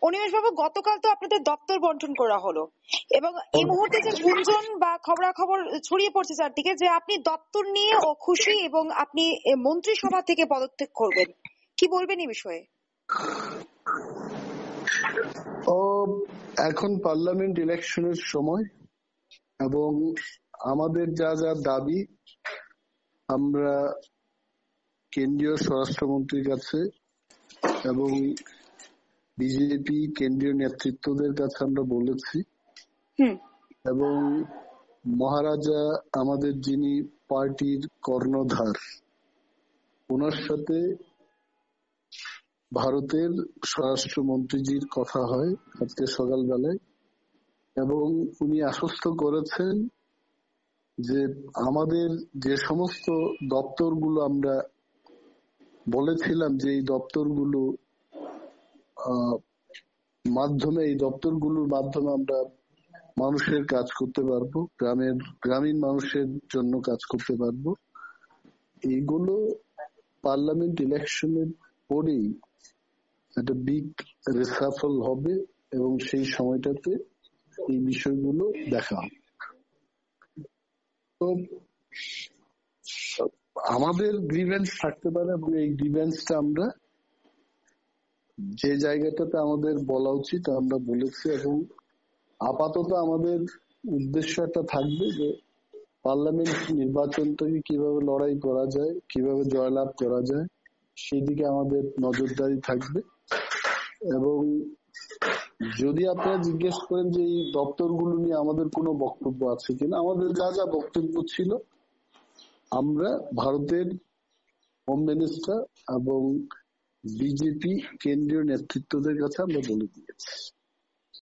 অনিমেষ বাবু, গতকাল তো আপনাদের দপ্তর বন্টন করা হলো এবং এই মুহূর্তে যে গুঞ্জন বা খবরাখবর ছড়িয়ে পড়ছে চারদিকে যে আপনি দপ্তর নিয়ে ও খুশি এবং আপনি মন্ত্রিসভা থেকে পদত্যাগ করবেন, কি বলবেন এই বিষয়ে? এখন পার্লামেন্ট ইলেকশনের সময় এবং আমাদের যা যা দাবি আমরা কেন্দ্রীয় স্বরাষ্ট্রমন্ত্রীর কাছে এবং বিজেপি কেন্দ্রীয় নেতৃত্বদের কাছে আমরা বলেছি এবং মহারাজা আমাদের যিনি পার্টির কর্ণধার ওনার সাথে ভারতের স্বরাষ্ট্রমন্ত্রীজির কথা হয় আজকে সকালবেলায় এবং উনি আশ্বস্ত করেছেন যে আমাদের যে সমস্ত দপ্তরগুলো আমরা বলেছিলাম যে এই দপ্তরগুলোর মাধ্যমে আমরা মানুষের কাজ করতে পারবো, গ্রামীণ মানুষের জন্য কাজ করতে পারবো, এইগুলো পার্লামেন্ট ইলেকশনের পরেই একটা বিগ রিসাফল হবে এবং সেই সময়টাতে এই বিষয়গুলো দেখা হবে। তো আমাদের গ্রিভেন্স থাকতে পারে এবং এই গ্রিভেন্সটা আমরা যে জায়গাটাতে আমাদের বলা উচিত আমরা বলেছি এবং আপাতত আমাদের উদ্দেশ্য একটা থাকবে যে পার্লামেন্ট নির্বাচনটাকে কিভাবে লড়াই করা যায়, কিভাবে জয়লাভ করা যায় সেই দিকে আমাদের নজরদারি থাকবে। এবং যদি আপনারা জিজ্ঞেস করেন যে এই দপ্তরগুলো নিয়ে আমাদের কোনো বক্তব্য আছে কিনা, আমাদের যা যা বক্তব্য ছিল আমরা ভারতের হোম মিনিস্টার এবং বিজেপি কেন্দ্রীয় নেতৃত্বদের কাছে আমরা বলে দিয়েছি।